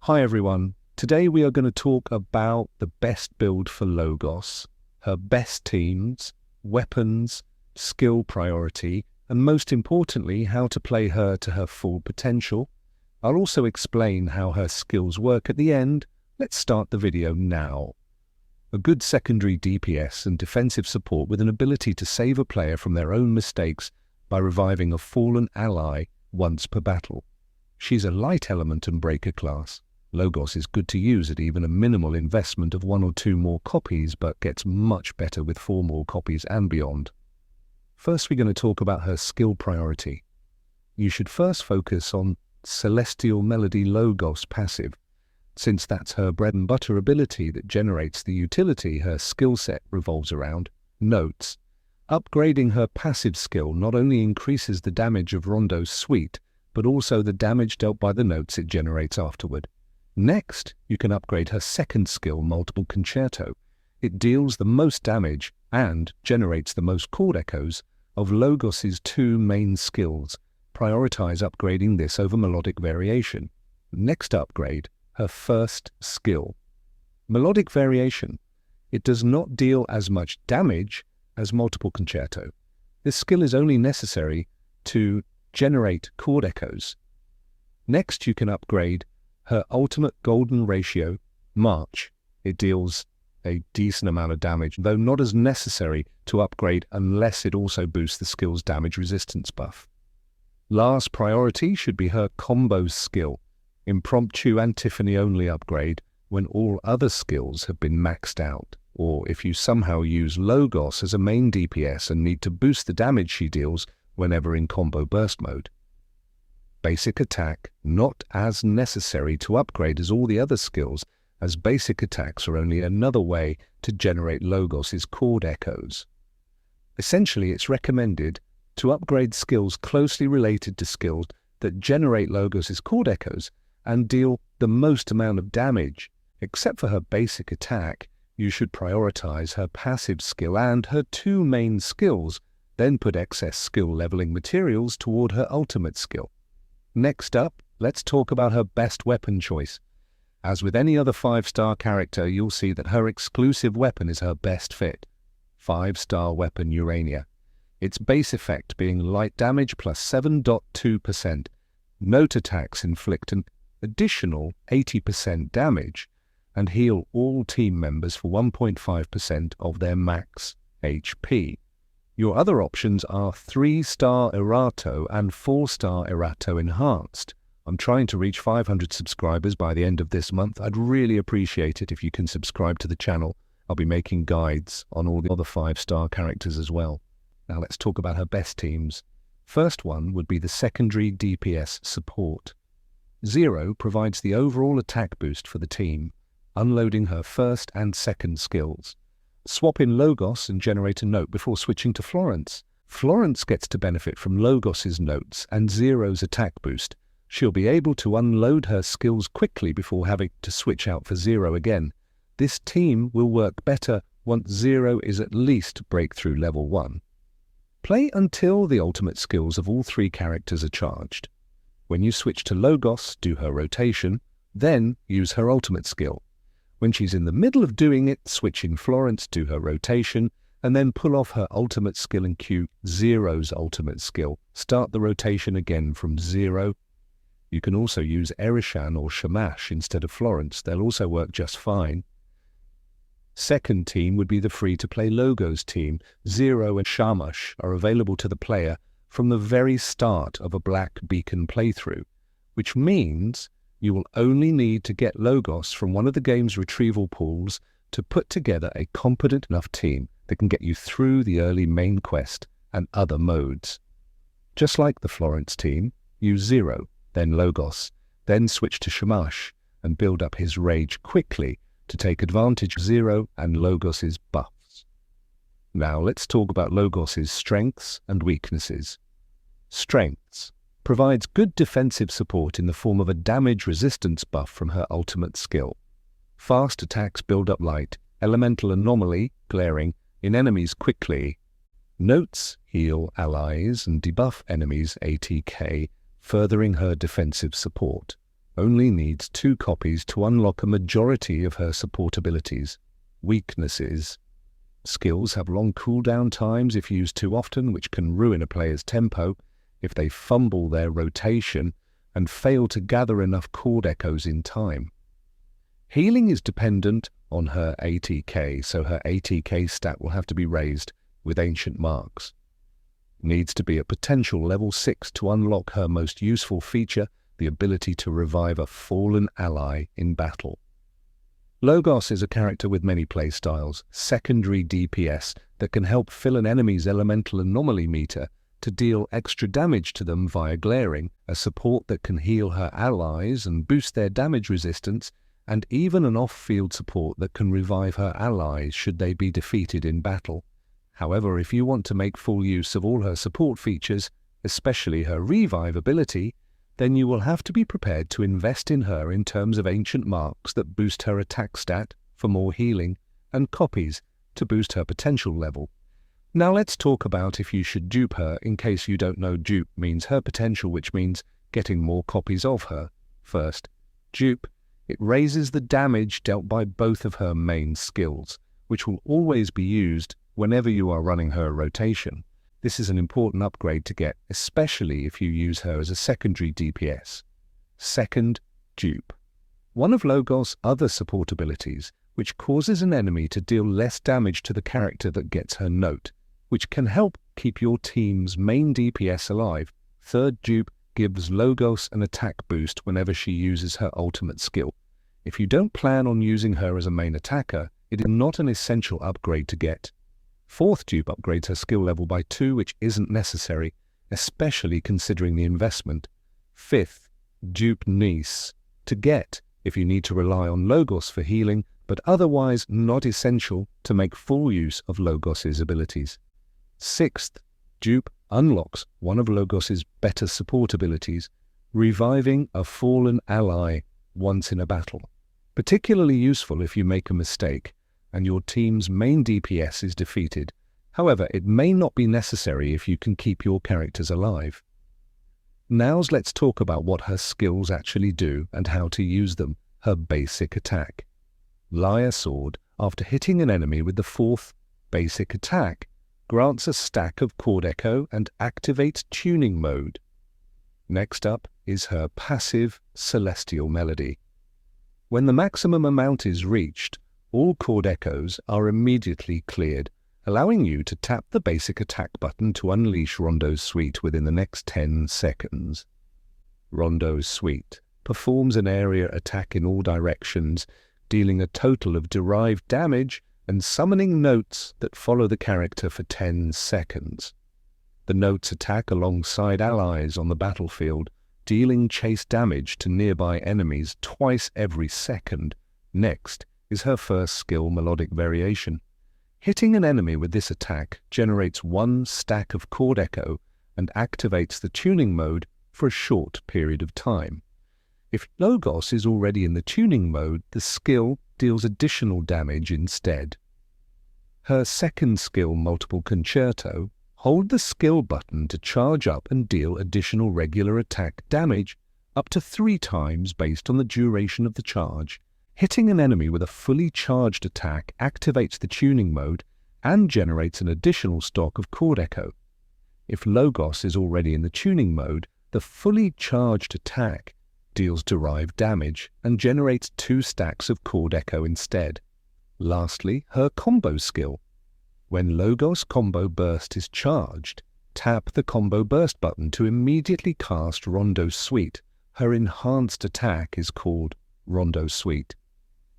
Hi everyone, today we are going to talk about the best build for LOGOS, her best teams, weapons, skill priority, and most importantly, how to play her to her full potential. I'll also explain how her skills work at the end. Let's start the video now. A good secondary DPS and defensive support with an ability to save a player from their own mistakes by reviving a fallen ally once per battle. She's a light element and breaker class. LOGOS is good to use at even a minimal investment of 1 or 2 more copies, but gets much better with 4 more copies and beyond. First, we're going to talk about her skill priority. You should first focus on Celestial Melody LOGOS passive, since that's her bread and butter ability that generates the utility her skill set revolves around, notes. Upgrading her passive skill not only increases the damage of Rondo's suite, but also the damage dealt by the notes it generates afterward. Next, you can upgrade her second skill, Multiple Concerto. It deals the most damage and generates the most chord echoes of LOGOS's 2 main skills. Prioritize upgrading this over Melodic Variation. Next upgrade, her first skill. Melodic Variation. It does not deal as much damage as Multiple Concerto. This skill is only necessary to generate chord echoes. Next, you can upgrade her ultimate golden ratio, March. It deals a decent amount of damage, though not as necessary to upgrade unless it also boosts the skill's damage resistance buff. Last priority should be her combo skill, impromptu antiphony only upgrade when all other skills have been maxed out, or if you somehow use LOGOS as a main DPS and need to boost the damage she deals whenever in combo burst mode. Basic attack, not as necessary to upgrade as all the other skills, as basic attacks are only another way to generate LOGOS's chord echoes. Essentially, it's recommended to upgrade skills closely related to skills that generate LOGOS's chord echoes and deal the most amount of damage. Except for her basic attack, you should prioritize her passive skill and her 2 main skills, then put excess skill leveling materials toward her ultimate skill. Next up, let's talk about her best weapon choice. As with any other 5-star character, you'll see that her exclusive weapon is her best fit. 5-star weapon Urania. Its base effect being light damage plus 7.2%. Note attacks inflict an additional 80% damage and heal all team members for 1.5% of their max HP. Your other options are 3-star Erato and 4-star Erato Enhanced. I'm trying to reach 500 subscribers by the end of this month. I'd really appreciate it if you can subscribe to the channel. I'll be making guides on all the other 5-star characters as well. Now let's talk about her best teams. First one would be the secondary DPS support. Zero provides the overall attack boost for the team, unloading her first and second skills. Swap in LOGOS and generate a note before switching to Florence. Florence gets to benefit from LOGOS's notes and Zero's attack boost. She'll be able to unload her skills quickly before having to switch out for Zero again. This team will work better once Zero is at least breakthrough level 1. Play until the ultimate skills of all 3 characters are charged. When you switch to LOGOS, do her rotation, then use her ultimate skill. When she's in the middle of doing it, switch in Florence, do her rotation, and then pull off her ultimate skill and cue Zero's ultimate skill. Start the rotation again from 0. You can also use Erishan or Shamash instead of Florence. They'll also work just fine. Second team would be the free-to-play LOGOS team. Zero and Shamash are available to the player from the very start of a Black Beacon playthrough, which means you will only need to get LOGOS from one of the game's retrieval pools to put together a competent enough team that can get you through the early main quest and other modes. Just like the Florence team, use Zero, then LOGOS, then switch to Shamash and build up his rage quickly to take advantage of Zero and LOGOS's buffs. Now let's talk about LOGOS's strengths and weaknesses. Strengths. Provides good defensive support in the form of a damage resistance buff from her ultimate skill. Fast attacks build up light, elemental anomaly, glaring, in enemies quickly. Notes heal allies and debuff enemies ATK, furthering her defensive support. only needs 2 copies to unlock a majority of her support abilities. Weaknesses. Skills have long cooldown times if used too often, which can ruin a player's tempo if they fumble their rotation and fail to gather enough chord echoes in time. Healing is dependent on her ATK, so her ATK stat will have to be raised with Ancient Marks. Needs to be at potential level 6 to unlock her most useful feature, the ability to revive a fallen ally in battle. Logos is a character with many playstyles, secondary DPS that can help fill an enemy's elemental anomaly meter to deal extra damage to them via glaring, a support that can heal her allies and boost their damage resistance, and even an off-field support that can revive her allies should they be defeated in battle. However, if you want to make full use of all her support features, especially her revive ability, then you will have to be prepared to invest in her in terms of Ancient Marks that boost her attack stat for more healing, and copies to boost her potential level. Now let's talk about if you should dupe her. In case you don't know, dupe means her potential, which means getting more copies of her. First, dupe. It raises the damage dealt by both of her main skills, which will always be used whenever you are running her rotation. This is an important upgrade to get, especially if you use her as a secondary DPS. Second, dupe. One of Logos' other support abilities, which causes an enemy to deal less damage to the character that gets her note, which can help keep your team's main DPS alive. Third, dupe gives Logos an attack boost whenever she uses her ultimate skill. If you don't plan on using her as a main attacker, it is not an essential upgrade to get. Fourth, dupe upgrades her skill level by 2, which isn't necessary, especially considering the investment. Fifth, dupe niece. To get, if you need to rely on Logos for healing, but otherwise not essential to make full use of Logos' abilities. Sixth, dupe unlocks one of Logos' better support abilities, reviving a fallen ally once in a battle. Particularly useful if you make a mistake and your team's main DPS is defeated. However, it may not be necessary if you can keep your characters alive. Now let's talk about what her skills actually do and how to use them. Her basic attack. Lyre Sword, after hitting an enemy with the 4th basic attack, grants a stack of chord echo and activates tuning mode. Next up is her passive Celestial Melody. When the maximum amount is reached, all chord echoes are immediately cleared, allowing you to tap the basic attack button to unleash Rondo's Suite within the next 10 seconds. Rondo's Suite performs an area attack in all directions, dealing a total of derived damage and summoning notes that follow the character for 10 seconds. The notes attack alongside allies on the battlefield, dealing chase damage to nearby enemies twice every second. Next is her first skill, Melodic Variation. Hitting an enemy with this attack generates 1 stack of chord echo and activates the tuning mode for a short period of time. If Logos is already in the tuning mode, the skill deals additional damage instead. Her second skill, Multiple Concerto, hold the skill button to charge up and deal additional regular attack damage up to 3 times based on the duration of the charge. Hitting an enemy with a fully charged attack activates the tuning mode and generates an additional stock of chord echo. If Logos is already in the tuning mode, the fully charged attack deals derived damage and generates 2 stacks of chord echo instead. Lastly, her combo skill. When Logos Combo Burst is charged, tap the Combo Burst button to immediately cast Rondo's Suite. Her enhanced attack is called Rondo's Suite.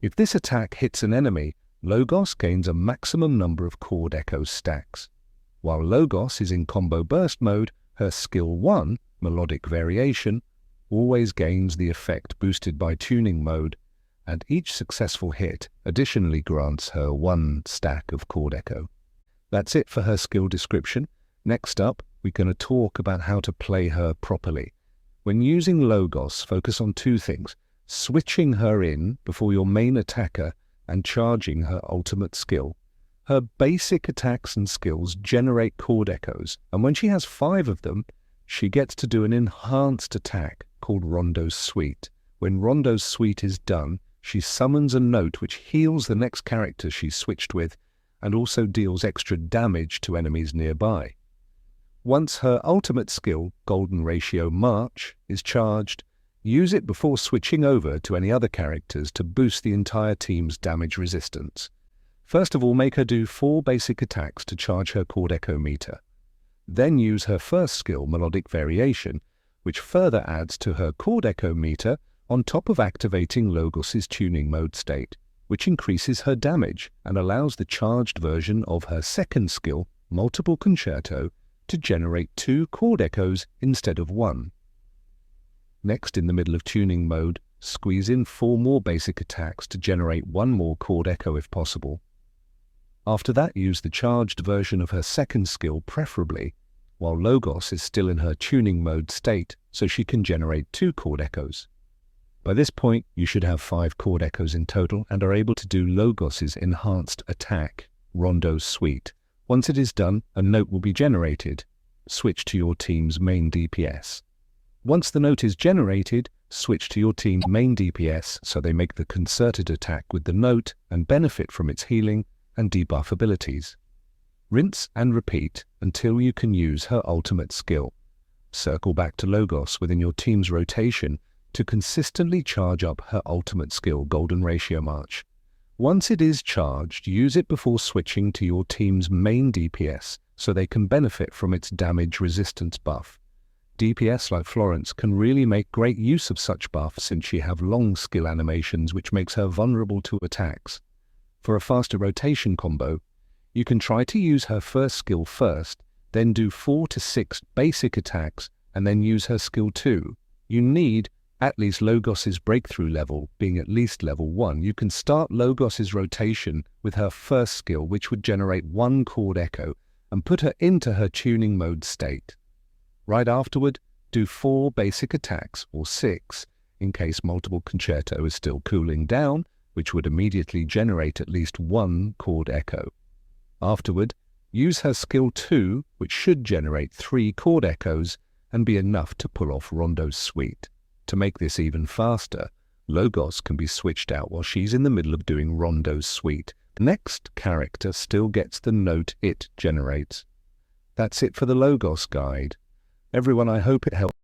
If this attack hits an enemy, Logos gains a maximum number of chord echo stacks. While Logos is in Combo Burst mode, her skill 1, Melodic Variation, always gains the effect boosted by tuning mode, and each successful hit additionally grants her 1 stack of chord echo. That's it for her skill description. Next up, we're going to talk about how to play her properly. When using Logos, focus on 2 things: switching her in before your main attacker and charging her ultimate skill. Her basic attacks and skills generate chord echoes, and when she has 5 of them, she gets to do an enhanced attack called Rondo's Suite, When Rondo's suite is done, she summons a note which heals the next character she's switched with and also deals extra damage to enemies nearby. Once her ultimate skill, Golden Ratio March, is charged, use it before switching over to any other characters to boost the entire team's damage resistance. First of all, make her do 4 basic attacks to charge her chord echo meter. Then use her first skill, Melodic Variation, which further adds to her chord echo meter on top of activating Logos' tuning mode state, which increases her damage and allows the charged version of her second skill, Multiple Concerto, to generate 2 chord echoes instead of 1. Next, in the middle of tuning mode, squeeze in 4 more basic attacks to generate 1 more chord echo if possible. After that, use the charged version of her second skill preferably, while Logos is still in her tuning mode state, so she can generate 2 chord echoes. By this point, you should have 5 chord echoes in total and are able to do Logos' enhanced attack, Rondo's Suite. Once it is done, a note will be generated. Switch to your team's main DPS. Once the note is generated, switch to your team's main DPS so they make the concerted attack with the note and benefit from its healing and debuff abilities. Rinse and repeat until you can use her ultimate skill. Circle back to Logos within your team's rotation to consistently charge up her ultimate skill, Golden Ratio March. Once it is charged, use it before switching to your team's main DPS so they can benefit from its damage resistance buff. DPS like Florence can really make great use of such buffs since she have long skill animations which makes her vulnerable to attacks. For a faster rotation combo, you can try to use her first skill first, then do 4 to 6 basic attacks and then use her skill 2. You need at least Logos' breakthrough level being at least level 1. You can start Logos' rotation with her first skill, which would generate 1 chord echo, and put her into her tuning mode state. Right afterward, do 4 basic attacks, or 6, in case Multiple Concerto is still cooling down, which would immediately generate at least 1 chord echo. Afterward, use her skill 2, which should generate 3 chord echoes and be enough to pull off Rondo's Suite. To make this even faster, Logos can be switched out while she's in the middle of doing Rondo's Suite. The next character still gets the note it generates. That's it for the Logos guide. Everyone, I hope it helped.